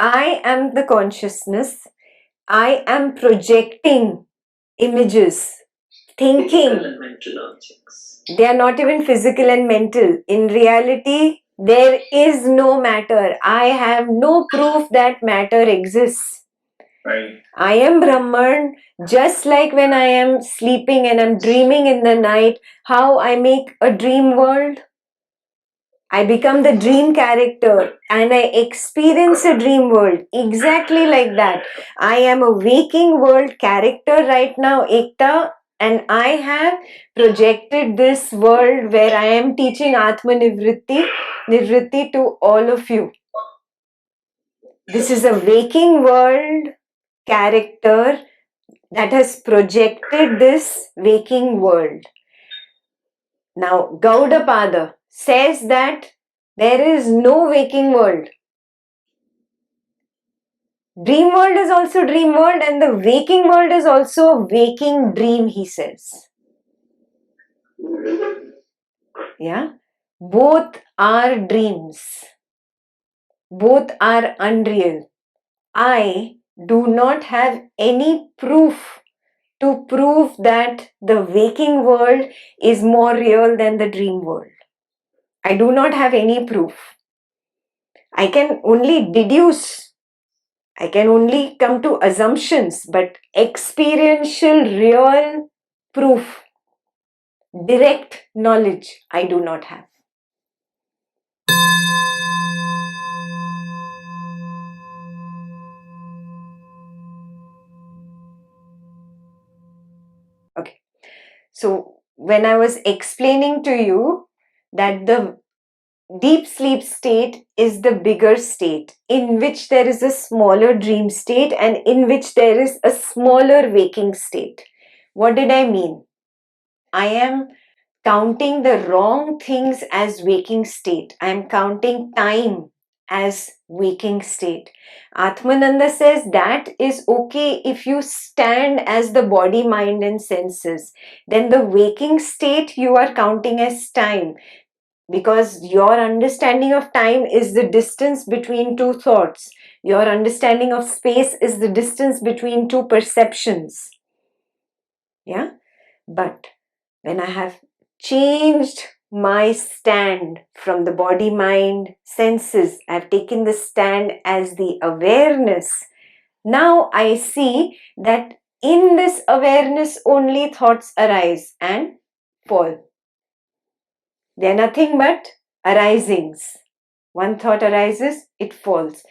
I am the consciousness. I am projecting images, thinking. Physical and mental objects. They are not even physical and mental. In reality, there is no matter. I have no proof that matter exists. Right. I am Brahman, just like when I am sleeping and I'm dreaming in the night, how I make a dream world. I become the dream character and I experience a dream world exactly like that. I am a waking world character right now, Ekta, and I have projected this world where I am teaching Atma Nirvriti to all of you. This is a waking world character that has projected this waking world. Now, Gaudapada says that there is no waking world. Dream world is also dream world and the waking world is also a waking dream, he says. Yeah. Both are dreams. Both are unreal. I do not have any proof to prove that the waking world is more real than the dream world. I do not have any proof. I can only deduce. I can only come to assumptions, but experiential, real proof, direct knowledge, I do not have. Okay. So, when I was explaining to you that the deep sleep state is the bigger state in which there is a smaller dream state and in which there is a smaller waking state. What did I mean? I am counting the wrong things as waking state. I am counting time as waking state. Atmananda says that is okay if you stand as the body, mind and senses. Then the waking state you are counting as time, because your understanding of time is the distance between two thoughts. Your understanding of space is the distance between two perceptions. Yeah? But when I have changed my stand from the body, mind, senses, I've taken the stand as the awareness. Now I see that in this awareness only thoughts arise and fall. They are nothing but arisings. One thought arises, it falls.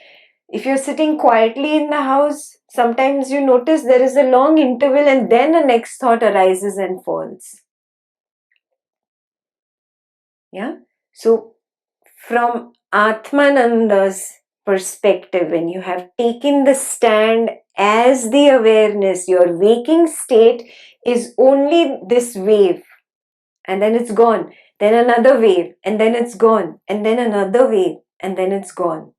If you're sitting quietly in the house, sometimes you notice there is a long interval and then a next thought arises and falls. Yeah. So from Atmananda's perspective, when you have taken the stand as the awareness, your waking state is only this wave, and then it's gone, then another wave, and then it's gone, and then another wave, and then it's gone.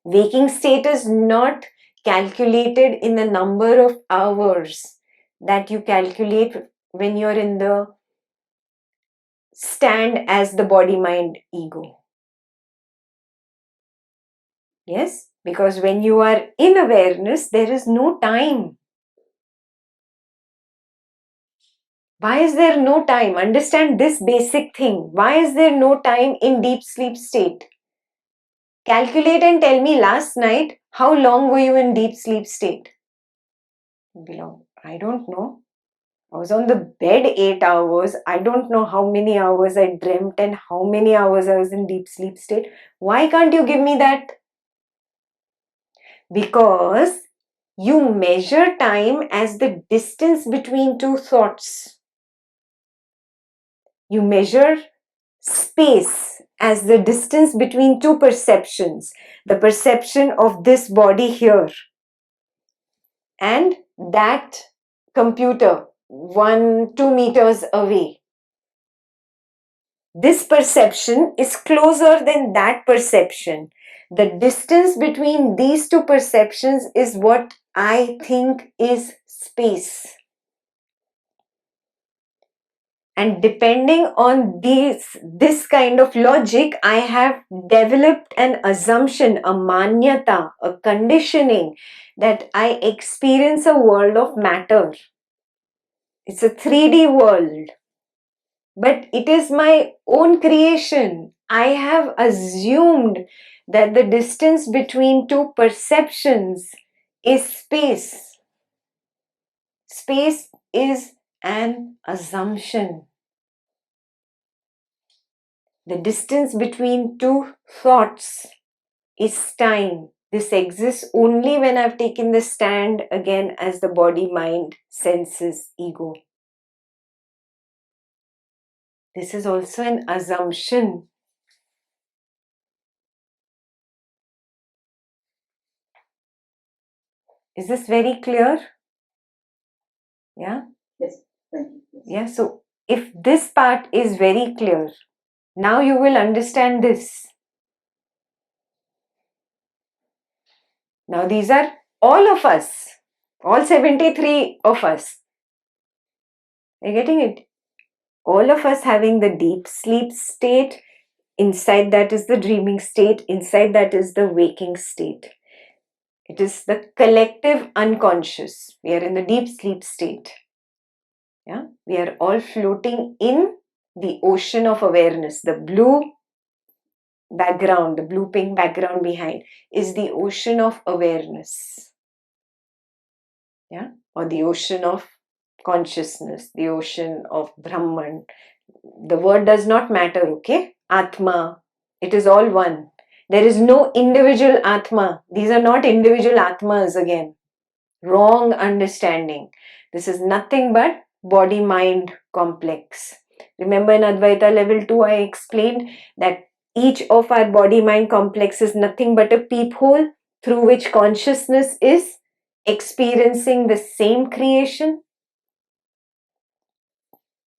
Waking state is not calculated in the number of hours that you calculate when you're in the stand as the body, mind, ego. Yes, because when you are in awareness, there is no time. Why is there no time? Understand this basic thing. Why is there no time in deep sleep state? Calculate and tell me last night, how long were you in deep sleep state? I don't know. I was on the bed 8 hours. I don't know how many hours I dreamt and how many hours I was in deep sleep state. Why can't you give me that? Because you measure time as the distance between two thoughts. You measure space as the distance between two perceptions. The perception of this body here and that computer 2 meters away. This perception is closer than that perception. The distance between these two perceptions is what I think is space. And depending on this kind of logic, I have developed an assumption, a manyata, a conditioning that I experience a world of matter. It's a 3D world, but it is my own creation. I have assumed that the distance between two perceptions is space. Space is an assumption. The distance between two thoughts is time. This exists only when I've taken the stand again as the body, mind, senses, ego. This is also an assumption. Is this very clear? Yeah? Yes. Thank you. Yes. Yeah, so if this part is very clear, now you will understand this. Now these are all of us, all 73 of us. Are you getting it? All of us having the deep sleep state. Inside that is the dreaming state. Inside that is the waking state. It is the collective unconscious. We are in the deep sleep state. Yeah, we are all floating in the ocean of awareness. The blue background, the blue pink background behind is the ocean of awareness. Yeah, or the ocean of consciousness, the ocean of Brahman. The word does not matter, okay? Atma, it is all one. There is no individual Atma. These are not individual Atmas again. Wrong understanding. This is nothing but body-mind complex. Remember in Advaita level 2, I explained that each of our body-mind complex is nothing but a peephole through which consciousness is experiencing the same creation.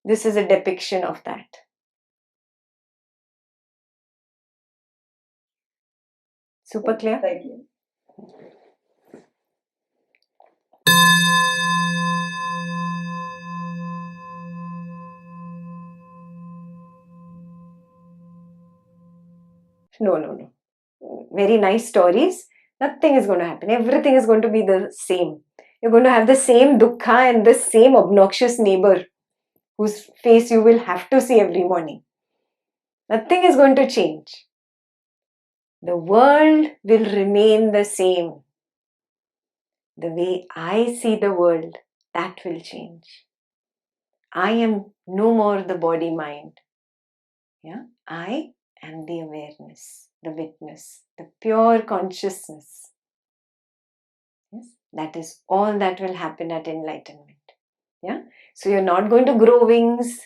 This is a depiction of that. Super clear? Thank you. No. Very nice stories. Nothing is going to happen. Everything is going to be the same. You're going to have the same dukkha and the same obnoxious neighbor whose face you will have to see every morning. Nothing is going to change. The world will remain the same. The way I see the world, that will change. I am no more the body mind. Yeah, I am the awareness, the witness, the pure consciousness. Yes, that is all that will happen at enlightenment. Yeah, so you're not going to grow wings.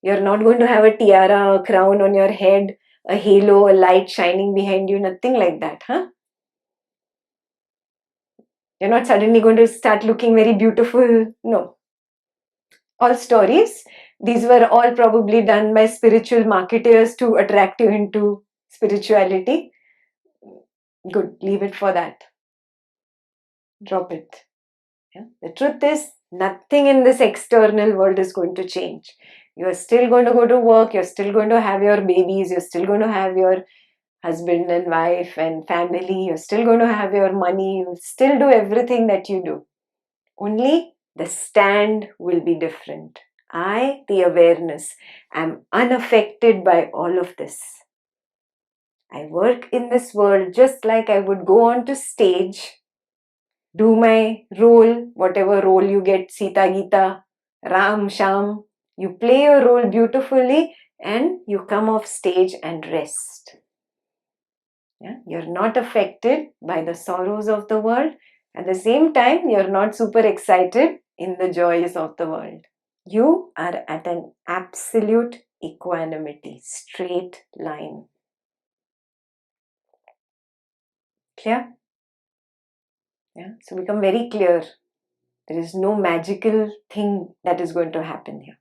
You're not going to have a tiara, a crown on your head, a halo, a light shining behind you, nothing like that, huh? You're not suddenly going to start looking very beautiful. No. All stories. These were all probably done by spiritual marketers to attract you into spirituality. Good, leave it for that. Drop it. Yeah? The truth is, nothing in this external world is going to change. You're still going to go to work, you're still going to have your babies, you're still going to have your husband and wife and family, you're still going to have your money, you'll still do everything that you do. Only the stand will be different. I, the awareness, am unaffected by all of this. I work in this world just like I would go on to stage, do my role, whatever role you get, Sita Gita, Ram, Sham. You play your role beautifully and you come off stage and rest. Yeah? You're not affected by the sorrows of the world. At the same time, you're not super excited in the joys of the world. You are at an absolute equanimity, straight line. Clear? Yeah. So become very clear. There is no magical thing that is going to happen here.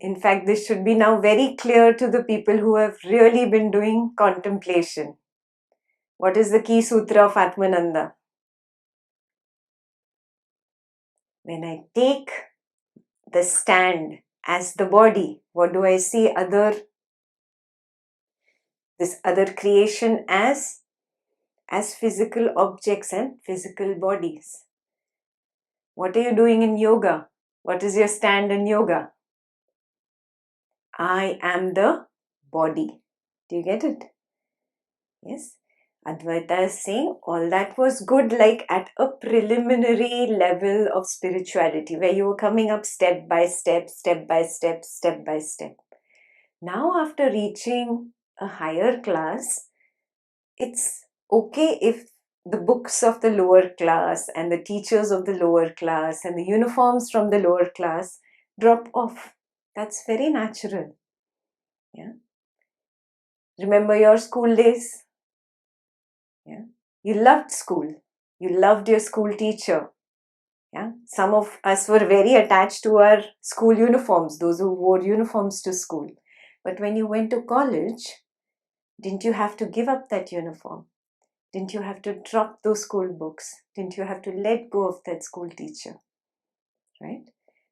In fact, this should be now very clear to the people who have really been doing contemplation. What is the key sutra of Atmananda? When I take the stand as the body, what do I see this other creation as physical objects and physical bodies? What are you doing in yoga? What is your stand in yoga? I am the body. Do you get it? Yes. Advaita is saying all that was good, like at a preliminary level of spirituality, where you were coming up step by step, step by step, step by step. Now, after reaching a higher class, it's okay if the books of the lower class and the teachers of the lower class and the uniforms from the lower class drop off. That's very natural. Yeah. Remember your school days? Yeah. You loved school. You loved your school teacher. Yeah. Some of us were very attached to our school uniforms, those who wore uniforms to school. But when you went to college, didn't you have to give up that uniform? Didn't you have to drop those school books? Didn't you have to let go of that school teacher? Right?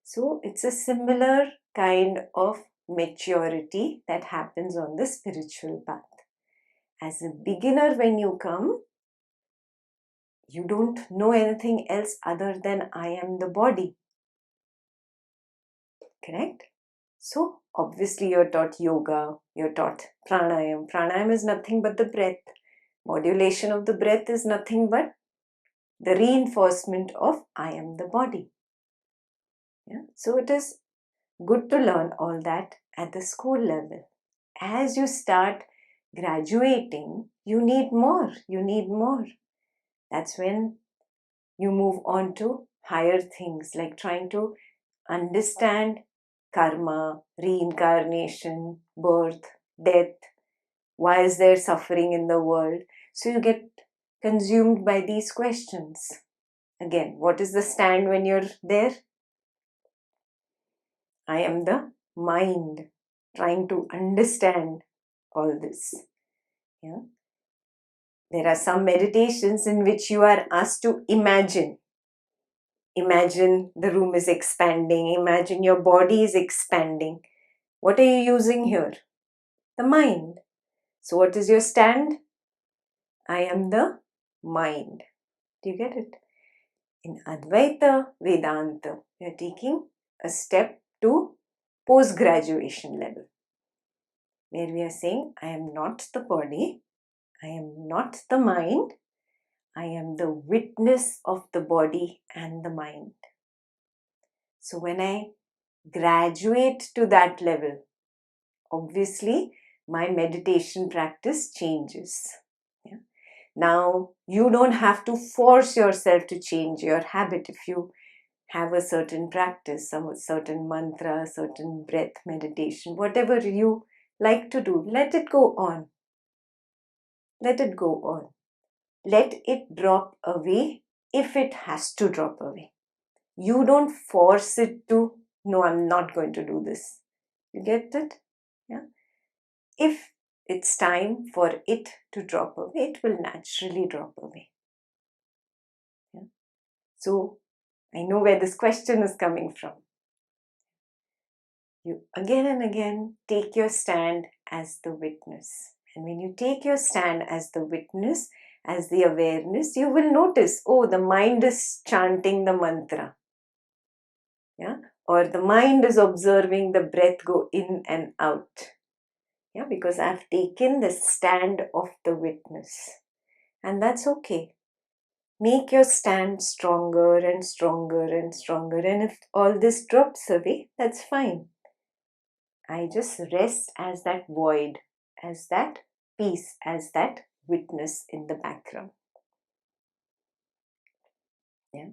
So it's a similar kind of maturity that happens on the spiritual path. As a beginner, when you come, you don't know anything else other than I am the body. Correct? So, obviously, you're taught yoga, you're taught pranayam. Pranayam is nothing but the breath. Modulation of the breath is nothing but the reinforcement of I am the body. Yeah? So, it is good to learn all that at the school level. As you start graduating, you need more. You need more. That's when you move on to higher things, like trying to understand karma, reincarnation, birth, death. Why is there suffering in the world? So you get consumed by these questions. Again, what is the stand when you're there? I am the mind, trying to understand all this. Yeah. There are some meditations in which you are asked to imagine. Imagine the room is expanding. Imagine your body is expanding. What are you using here? The mind. So, what is your stand? I am the mind. Do you get it? In Advaita Vedanta, we are taking a step to post graduation level, where we are saying, I am not the body, I am not the mind, I am the witness of the body and the mind. So, when I graduate to that level, obviously my meditation practice changes. Yeah. Now, you don't have to force yourself to change your habit. If you have a certain practice, some certain mantra, certain breath meditation, whatever you like to do, let it go on. Let it go on. Let it drop away if it has to drop away. You don't force it to, no, I'm not going to do this. You get it? Yeah. If it's time for it to drop away, it will naturally drop away. Yeah. So, I know where this question is coming from. You again and again take your stand as the witness. And when you take your stand as the witness, as the awareness, you will notice, oh, the mind is chanting the mantra. Yeah. Or the mind is observing the breath go in and out. Yeah, because I've taken the stand of the witness. And that's okay. Make your stand stronger and stronger and stronger. And if all this drops away, that's fine. I just rest as that void, as that peace, as that witness in the background. Yeah.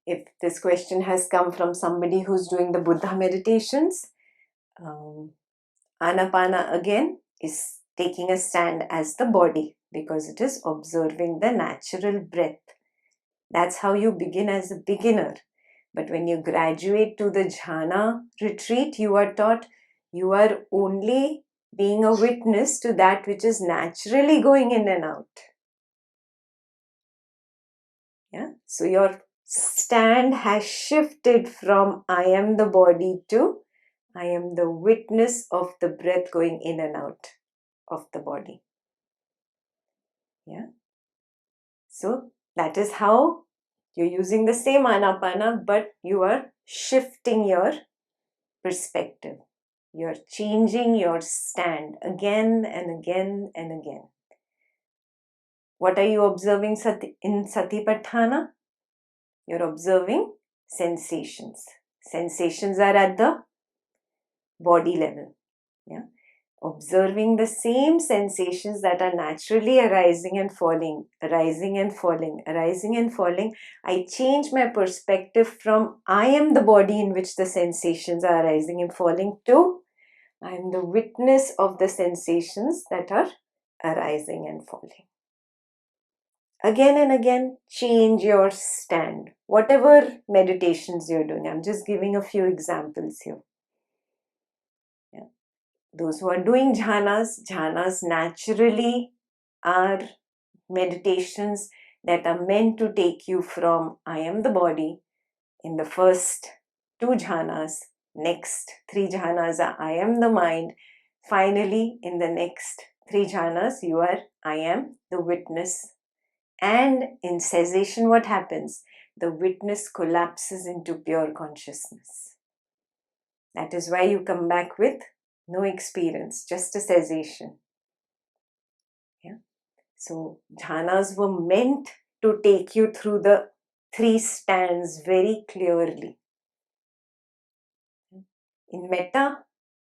If this question has come from somebody who's doing the Buddha meditations, Anapana again is taking a stand as the body because it is observing the natural breath. That's how you begin as a beginner. But when you graduate to the jhana retreat, you are taught you are only being a witness to that which is naturally going in and out. Yeah. So your stand has shifted from I am the body to I am the witness of the breath going in and out of the body. Yeah. So that is how you're using the same anapana, but you are shifting your perspective. You're changing your stand again and again and again. What are you observing in Satipatthana? You're observing sensations. Sensations are at the body level. Yeah. Observing the same sensations that are naturally arising and falling, arising and falling, arising and falling. I change my perspective from I am the body in which the sensations are arising and falling to I am the witness of the sensations that are arising and falling. Again and again, change your stand. Whatever meditations you're doing, I'm just giving a few examples here. Yeah. Those who are doing jhanas naturally are meditations that are meant to take you from I am the body in the first 2 jhanas, next 3 jhanas are I am the mind. Finally, in the next 3 jhanas, you are I am the witness. And in cessation, what happens? The witness collapses into pure consciousness. That is why you come back with no experience, just a cessation. Yeah. So jhanas were meant to take you through the 3 stands very clearly. In metta,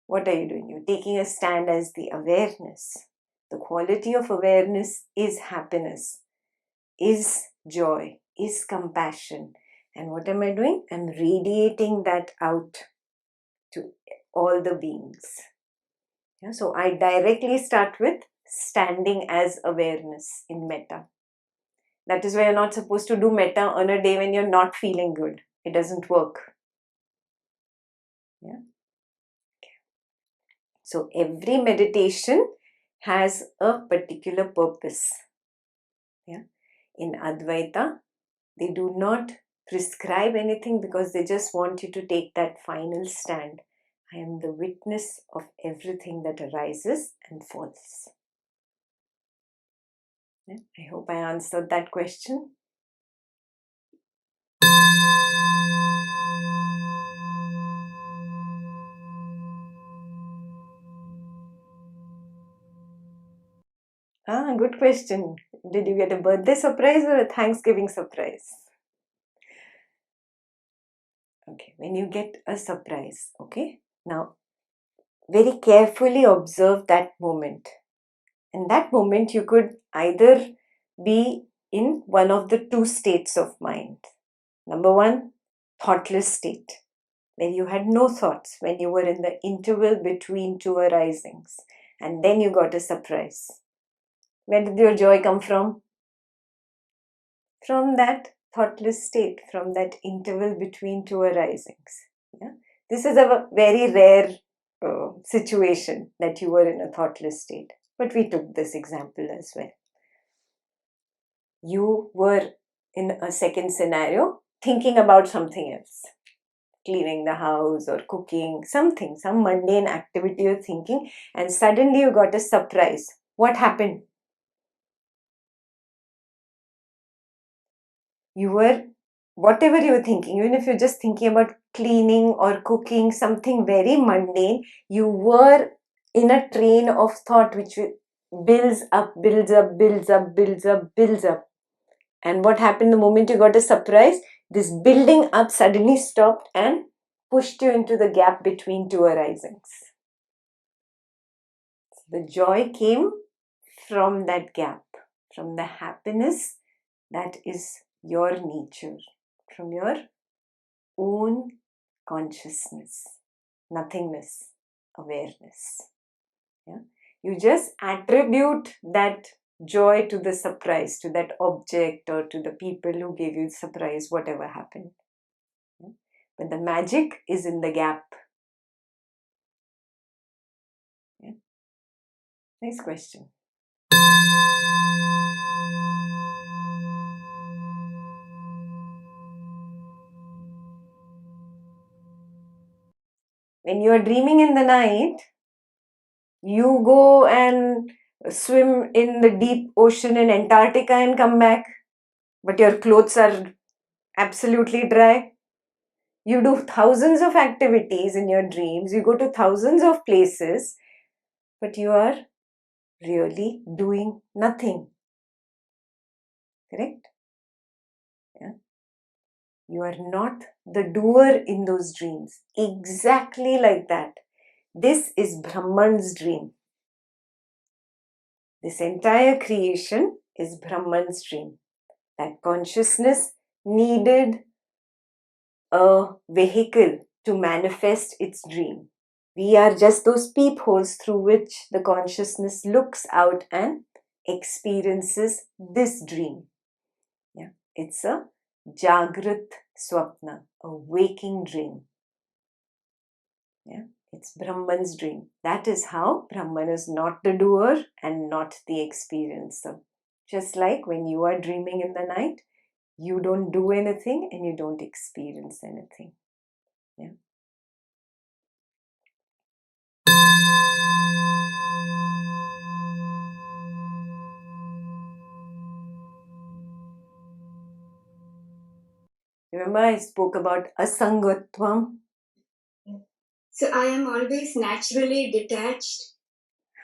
what are you doing? You're taking a stand as the awareness. The quality of awareness is happiness, is joy, is compassion. And what am I doing? I'm radiating that out to all the beings. Yeah, so I directly start with standing as awareness in metta. That is why you're not supposed to do metta on a day when you're not feeling good. It doesn't work. Yeah. So every meditation has a particular purpose. Yeah. In Advaita, they do not prescribe anything because they just want you to take that final stand. I am the witness of everything that arises and falls. Yeah. I hope I answered that question. Good question. Did you get a birthday surprise or a Thanksgiving surprise? Okay, when you get a surprise, okay, now very carefully observe that moment. In that moment, you could either be in one of the 2 states of mind. Number 1, thoughtless state, where you had no thoughts, when you were in the interval between 2 arisings, and then you got a surprise. Where did your joy come from? From that thoughtless state, from that interval between 2 arisings. Yeah? This is a very rare situation that you were in a thoughtless state, but we took this example as well. You were in a second scenario thinking about something else, cleaning the house or cooking, something, some mundane activity you're thinking, and suddenly you got a surprise. What happened? You were, whatever you were thinking, even if you're just thinking about cleaning or cooking, something very mundane, you were in a train of thought which builds up, builds up, builds up, builds up, builds up. And what happened the moment you got a surprise? This building up suddenly stopped and pushed you into the gap between 2 arisings. So the joy came from that gap, from the happiness that is your nature, from your own consciousness, nothingness, awareness. Yeah? You just attribute that joy to the surprise, to that object or to the people who gave you surprise, whatever happened. Yeah? But the magic is in the gap. Yeah. Nice question. When you are dreaming in the night, you go and swim in the deep ocean in Antarctica and come back, but your clothes are absolutely dry. You do thousands of activities in your dreams, you go to thousands of places, but you are really doing nothing. Correct? Yeah. You are not the doer in those dreams. Exactly like that. This is Brahman's dream. This entire creation is Brahman's dream. That consciousness needed a vehicle to manifest its dream. We are just those peepholes through which the consciousness looks out and experiences this dream. Yeah, it's a Jagrat Swapna, a waking dream. Yeah, it's Brahman's dream. That is how Brahman is not the doer and not the experiencer. Just like when you are dreaming in the night, you don't do anything and you don't experience anything. Yeah. Remember, I spoke about asangatvam. So I am always naturally detached.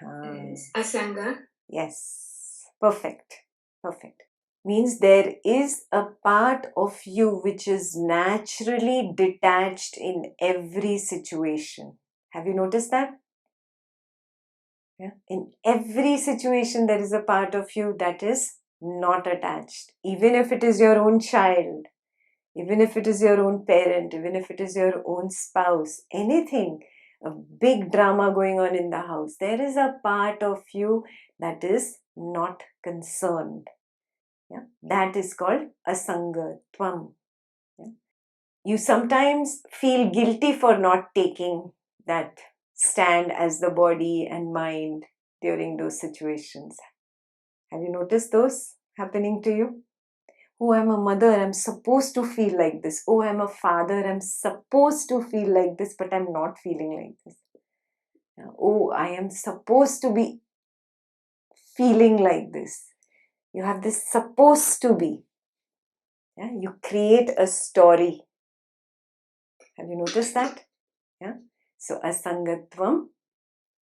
Ah. Asanga. Yes, perfect. Perfect. Means there is a part of you which is naturally detached in every situation. Have you noticed that? Yeah. In every situation, there is a part of you that is not attached. Even if it is your own child, even if it is your own parent, even if it is your own spouse, anything, a big drama going on in the house, there is a part of you that is not concerned. Yeah? That is called asangatvam. Yeah? You sometimes feel guilty for not taking that stand as the body and mind during those situations. Have you noticed those happening to you? Oh, I'm a mother, I'm supposed to feel like this. Oh, I'm a father, I'm supposed to feel like this, but I'm not feeling like this. Oh, I am supposed to be feeling like this. You have this supposed to be. Yeah? You create a story. Have you noticed that? Yeah. So asangatvam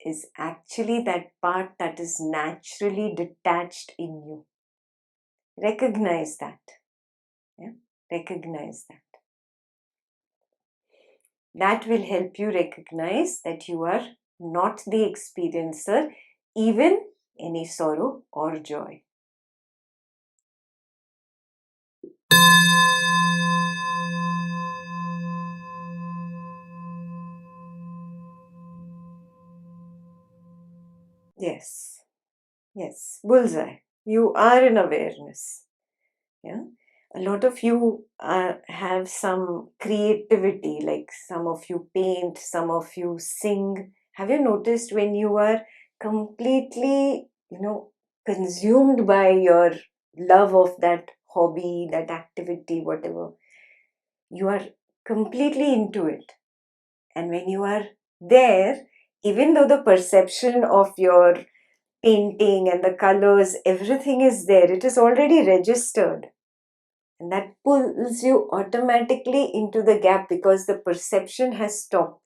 is actually that part that is naturally detached in you. Recognize that. Yeah? Recognize that. That will help you recognize that you are not the experiencer, even any sorrow or joy. Yes, yes, bullseye. You are in awareness. Yeah, a lot of you have some creativity, like some of you paint, some of you sing. Have you noticed when you are completely, consumed by your love of that hobby, that activity, whatever, you are completely into it. And when you are there, even though the perception of your painting and the colors, everything is there, it is already registered. And that pulls you automatically into the gap because the perception has stopped.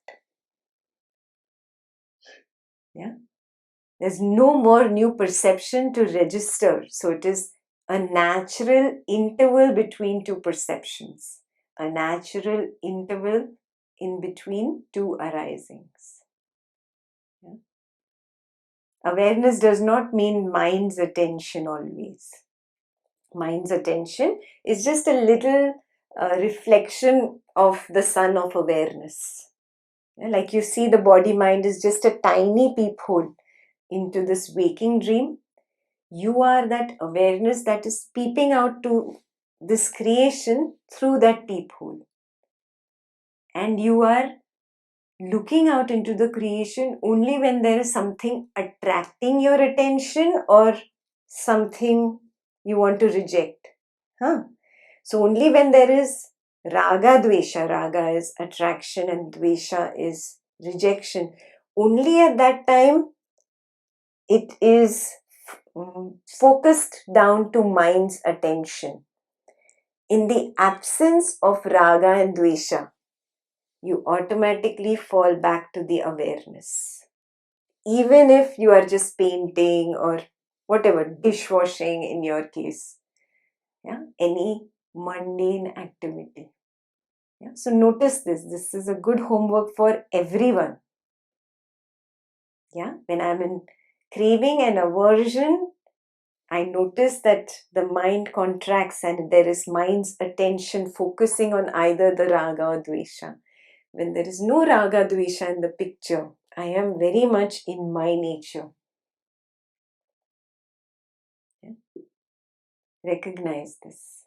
Yeah. There's no more new perception to register. So it is a natural interval between two perceptions, a natural interval in between two arisings. Yeah. Awareness does not mean mind's attention always. Mind's attention is just a little reflection of the sun of awareness. Like you see, the body mind is just a tiny peephole into this waking dream. You are that awareness that is peeping out to this creation through that peephole. and you are looking out into the creation only when there is something attracting your attention or something you want to reject. So only when there is raga dvesha, raga is attraction and dvesha is rejection, only at that time it is focused down to mind's attention. In the absence of raga and dvesha, you automatically fall back to the awareness. Even if you are just painting or whatever, dishwashing in your case, any mundane activity. So notice this. This is a good homework for everyone. When I'm in craving and aversion, I notice that the mind contracts and there is mind's attention focusing on either the raga or dvesha. When there is no raga dvesha in the picture, I am very much in my nature. Recognize this.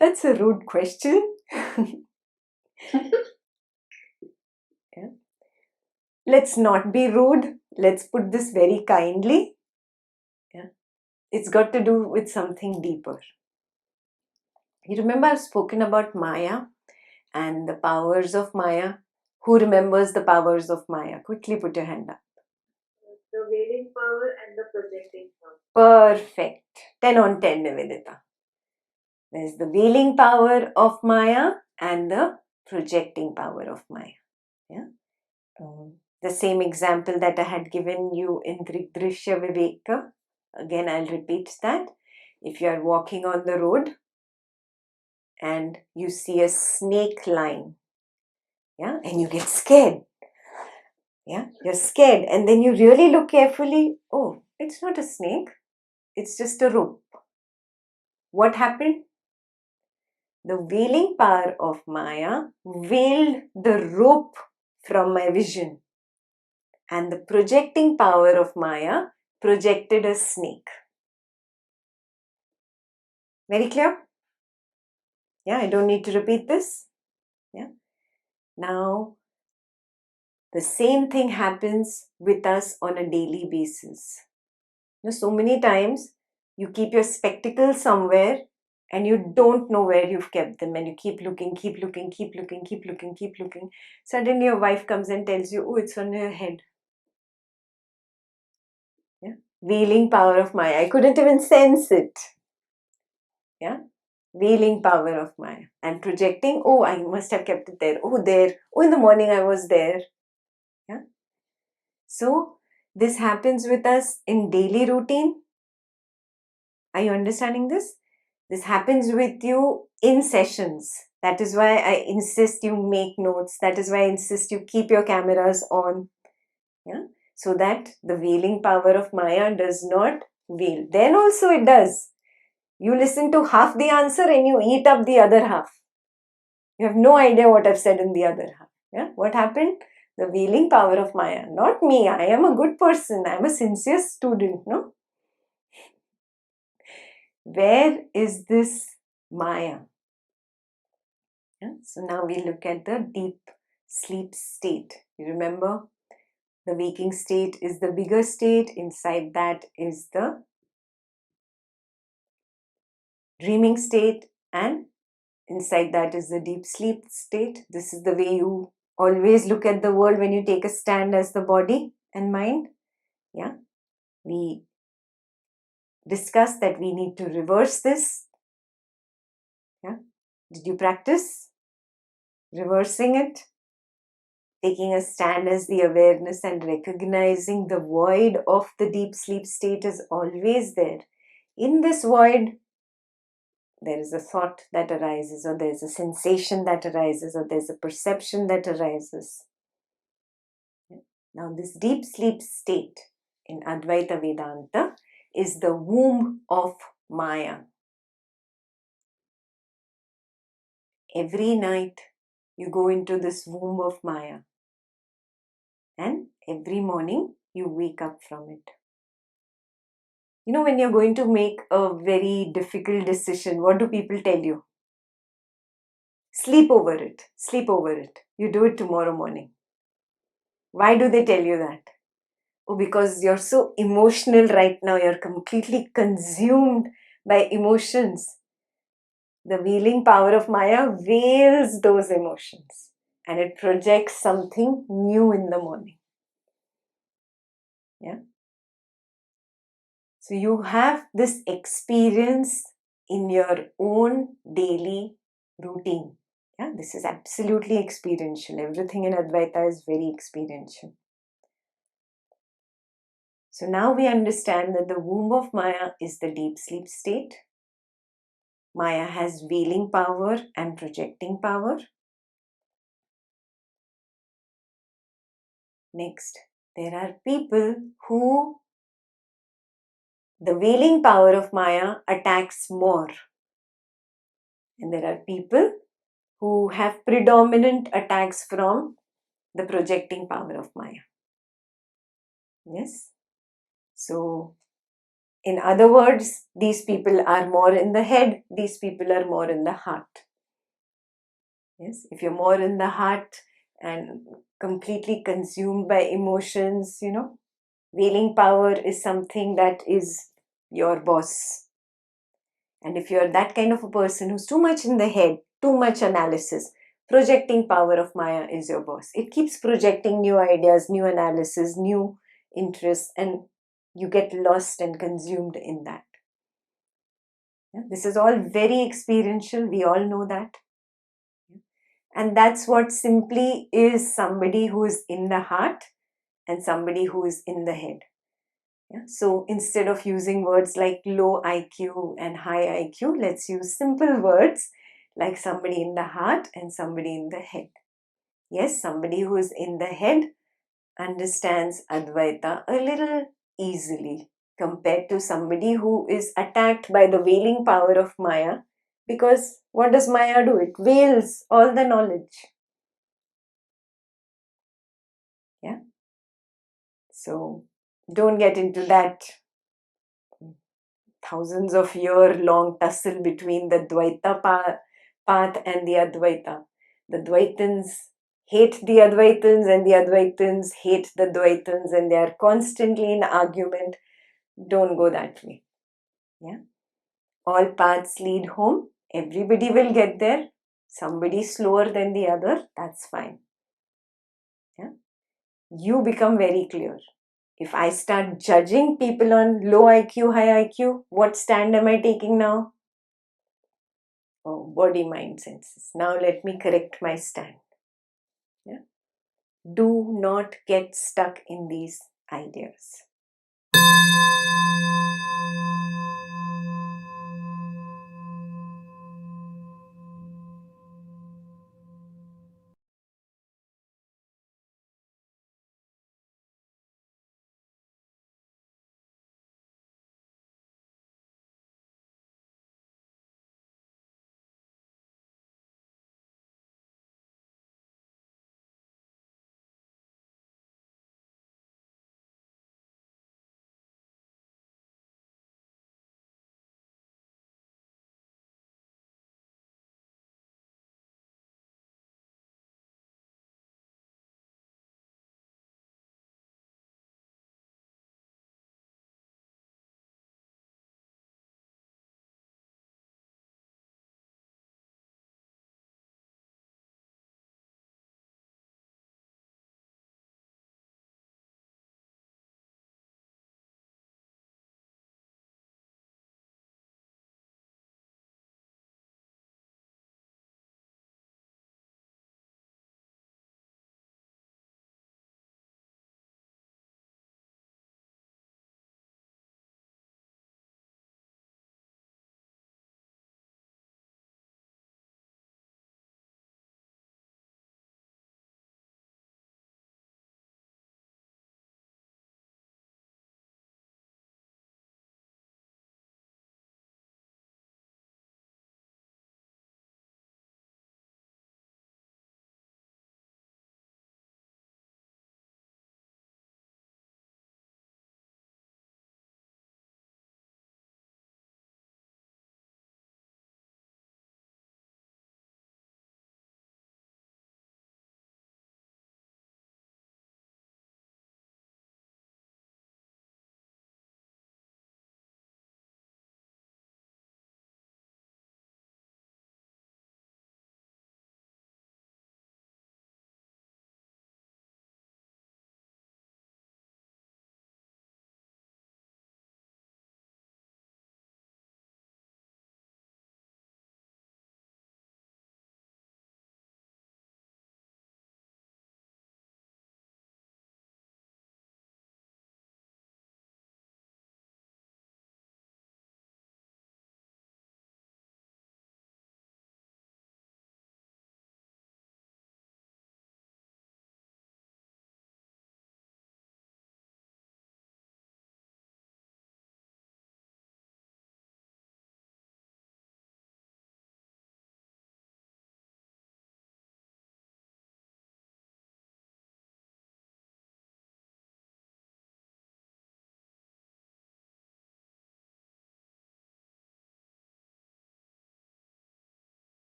That's a rude question. Let's not be rude. Let's put this very kindly. It's got to do with something deeper. You remember I've spoken about Maya and the powers of Maya. Who remembers the powers of Maya? Quickly put your hand up. The wailing power and the projecting power. Perfect. 10 on 10, Nivedita. There's the wailing power of Maya and the projecting power of Maya. The same example that I had given you in Drishya Viveka. Again, I'll repeat that. If you are walking on the road and you see a snake line, and you get scared. You're scared, and then you really look carefully. Oh, it's not a snake. It's just a rope. What happened? The veiling power of Maya veiled the rope from my vision. And the projecting power of Maya projected a snake. Very clear? I don't need to repeat this. Now, the same thing happens with us on a daily basis. So many times you keep your spectacles somewhere and you don't know where you've kept them, and you keep looking. Suddenly your wife comes and tells you, oh, it's on your head. Veiling power of Maya. I couldn't even sense it. Veiling power of Maya. And projecting, oh, I must have kept it there. Oh, there. Oh, in the morning I was there. So this happens with us in daily routine. Are you understanding this? This happens with you in sessions. That is why I insist you make notes. That is why I insist you keep your cameras on. So that the veiling power of Maya does not veil. Then also it does. You listen to half the answer and you eat up the other half. You have no idea what I've said in the other half. What happened? The veiling power of Maya. Not me. I am a good person. I am a sincere student. No? Where is this Maya? So now we look at the deep sleep state. You remember? The waking state is the bigger state. Inside that is the dreaming state, and inside that is the deep sleep state. This is the way you always look at the world when you take a stand as the body and mind. We discussed that we need to reverse this. Did you practice reversing it? Taking a stand as the awareness and recognizing the void of the deep sleep state is always there. In this void, there is a thought that arises, or there's a sensation that arises, or there's a perception that arises. Now, this deep sleep state in Advaita Vedanta is the womb of Maya. Every night, you go into this womb of Maya. And every morning, you wake up from it. You know, when you're going to make a very difficult decision, what do people tell you? Sleep over it. Sleep over it. You do it tomorrow morning. Why do they tell you that? Oh, because you're so emotional right now. You're completely consumed by emotions. The wheeling power of Maya veils those emotions and it projects something new in the morning. Yeah. So you have this experience in your own daily routine. Yeah, this is absolutely experiential. Everything in Advaita is very experiential. So now we understand that the womb of Maya is the deep sleep state. Maya has veiling power and projecting power. Next, there are people who the veiling power of Maya attacks more. And there are people who have predominant attacks from the projecting power of Maya. Yes. So, in other words, these people are more in the head, these people are more in the heart. Yes. If you're more in the heart and completely consumed by emotions, veiling power is something that is your boss. And if you're that kind of a person who's too much in the head, too much analysis, projecting power of Maya is your boss. It keeps projecting new ideas, new analysis, new interests, and you get lost and consumed in that. Yeah? This is all very experiential. We all know that. And that's what simply is somebody who is in the heart and somebody who is in the head. Yeah? So instead of using words like low IQ and high IQ, let's use simple words like somebody in the heart and somebody in the head. Yes, somebody who is in the head understands Advaita a little easily compared to somebody who is attacked by the veiling power of Maya, because what does Maya do? It veils all the knowledge. Yeah. So don't get into that thousands of year long tussle between the Dvaita path and the Advaita. The Dvaitans hate the Advaitans and the Advaitans hate the Dvaitans and they are constantly in argument. Don't go that way. Yeah. All paths lead home. Everybody will get there. Somebody slower than the other, that's fine. Yeah. You become very clear. If I start judging people on low IQ, high IQ, what stand am I taking now? Oh, body, mind, senses. Now let me correct my stand. Yeah? Do not get stuck in these ideas.